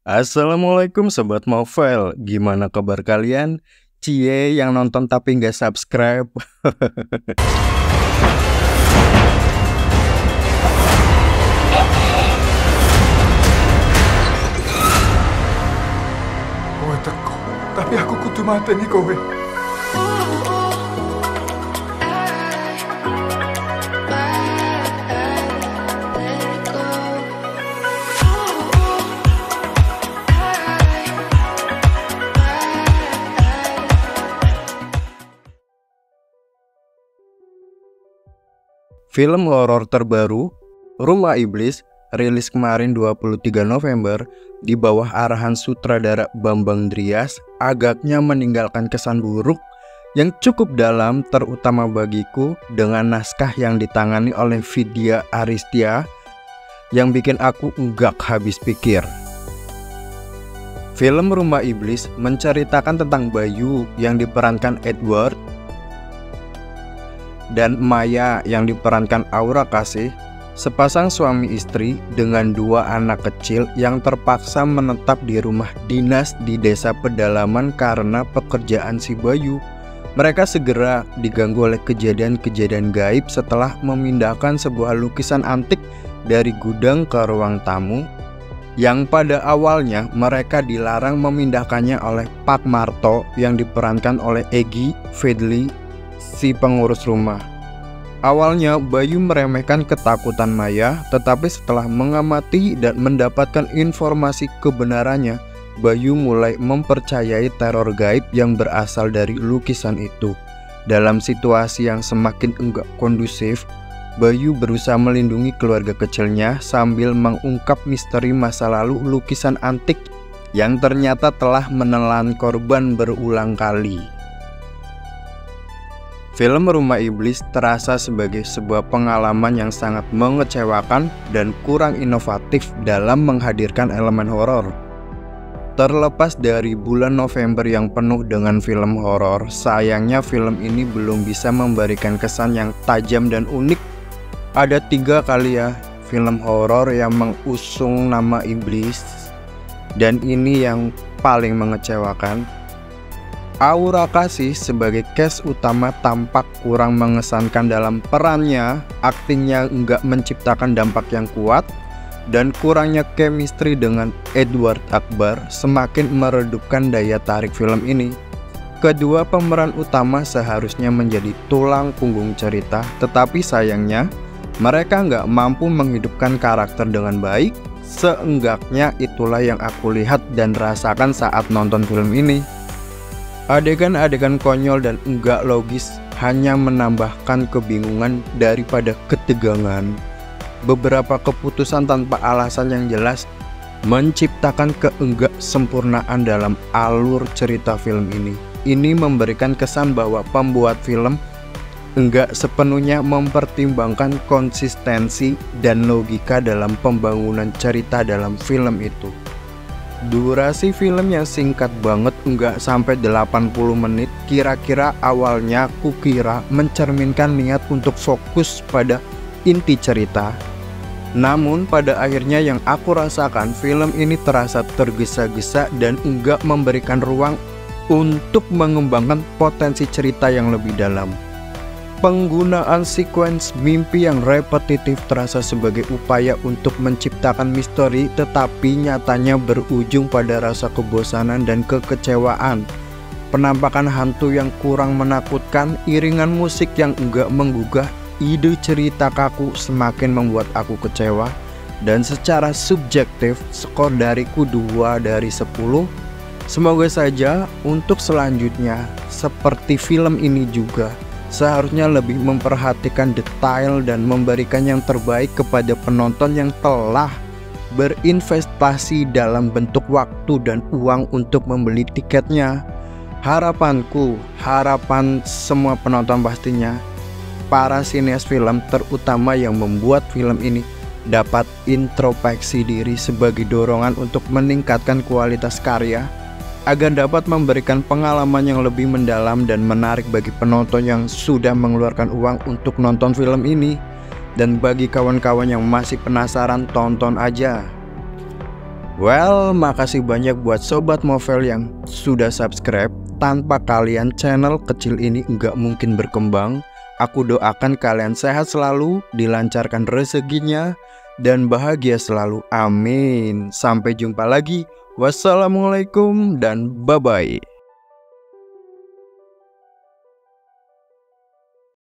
Assalamualaikum Sobat Novel, gimana kabar kalian? Cie yang nonton tapi nggak subscribe. Kowe teko, tapi aku kudu mateni kowe. Film horor terbaru, Rumah Iblis, rilis kemarin 23 November di bawah arahan sutradara Bambang Drias, agaknya meninggalkan kesan buruk yang cukup dalam, terutama bagiku dengan naskah yang ditangani oleh Vidya Aristia yang bikin aku enggak habis pikir. Film Rumah Iblis menceritakan tentang Bayu yang diperankan Edward dan Maya yang diperankan Aura Kasih, sepasang suami istri dengan dua anak kecil yang terpaksa menetap di rumah dinas di desa pedalaman karena pekerjaan si Bayu. Mereka segera diganggu oleh kejadian-kejadian gaib setelah memindahkan sebuah lukisan antik dari gudang ke ruang tamu yang pada awalnya mereka dilarang memindahkannya oleh Pak Marto yang diperankan oleh Egy Fedli, si pengurus rumah. Awalnya Bayu meremehkan ketakutan Maya, tetapi setelah mengamati dan mendapatkan informasi kebenarannya, Bayu mulai mempercayai teror gaib yang berasal dari lukisan itu. Dalam situasi yang semakin enggak kondusif, Bayu berusaha melindungi keluarga kecilnya sambil mengungkap misteri masa lalu lukisan antik yang ternyata telah menelan korban berulang kali. Film Rumah Iblis terasa sebagai sebuah pengalaman yang sangat mengecewakan dan kurang inovatif dalam menghadirkan elemen horor. Terlepas dari bulan November yang penuh dengan film horor, sayangnya film ini belum bisa memberikan kesan yang tajam dan unik. Ada 3 kali ya film horor yang mengusung nama iblis, dan ini yang paling mengecewakan. Aura Kasih sebagai cast utama tampak kurang mengesankan dalam perannya, aktingnya enggak menciptakan dampak yang kuat, dan kurangnya chemistry dengan Edward Akbar semakin meredupkan daya tarik film ini. Kedua pemeran utama seharusnya menjadi tulang punggung cerita, tetapi sayangnya mereka nggak mampu menghidupkan karakter dengan baik. Seenggaknya itulah yang aku lihat dan rasakan saat nonton film ini. Adegan-adegan konyol dan enggak logis hanya menambahkan kebingungan daripada ketegangan. Beberapa keputusan tanpa alasan yang jelas menciptakan keenggak sempurnaan dalam alur cerita film ini. Ini memberikan kesan bahwa pembuat film enggak sepenuhnya mempertimbangkan konsistensi dan logika dalam pembangunan cerita dalam film itu. Durasi film yang singkat banget, enggak sampai 80 menit. Kira-kira awalnya kukira mencerminkan niat untuk fokus pada inti cerita. Namun pada akhirnya yang aku rasakan, film ini terasa tergesa-gesa dan enggak memberikan ruang untuk mengembangkan potensi cerita yang lebih dalam. Penggunaan sequence mimpi yang repetitif terasa sebagai upaya untuk menciptakan misteri, tetapi nyatanya berujung pada rasa kebosanan dan kekecewaan. Penampakan hantu yang kurang menakutkan, iringan musik yang enggak menggugah, ide cerita kaku semakin membuat aku kecewa. Dan secara subjektif, skor dariku 2 dari 10. Semoga saja untuk selanjutnya seperti film ini juga seharusnya lebih memperhatikan detail dan memberikan yang terbaik kepada penonton yang telah berinvestasi dalam bentuk waktu dan uang untuk membeli tiketnya. Harapanku, harapan semua penonton pastinya, para sineas film terutama yang membuat film ini dapat introspeksi diri sebagai dorongan untuk meningkatkan kualitas karya, agar dapat memberikan pengalaman yang lebih mendalam dan menarik bagi penonton yang sudah mengeluarkan uang untuk nonton film ini. Dan bagi kawan-kawan yang masih penasaran, tonton aja. Well, makasih banyak buat Sobat Movel yang sudah subscribe. Tanpa kalian channel kecil ini nggak mungkin berkembang. Aku doakan kalian sehat selalu, dilancarkan rezekinya, dan bahagia selalu. Amin. Sampai jumpa lagi. Wassalamualaikum dan bye-bye.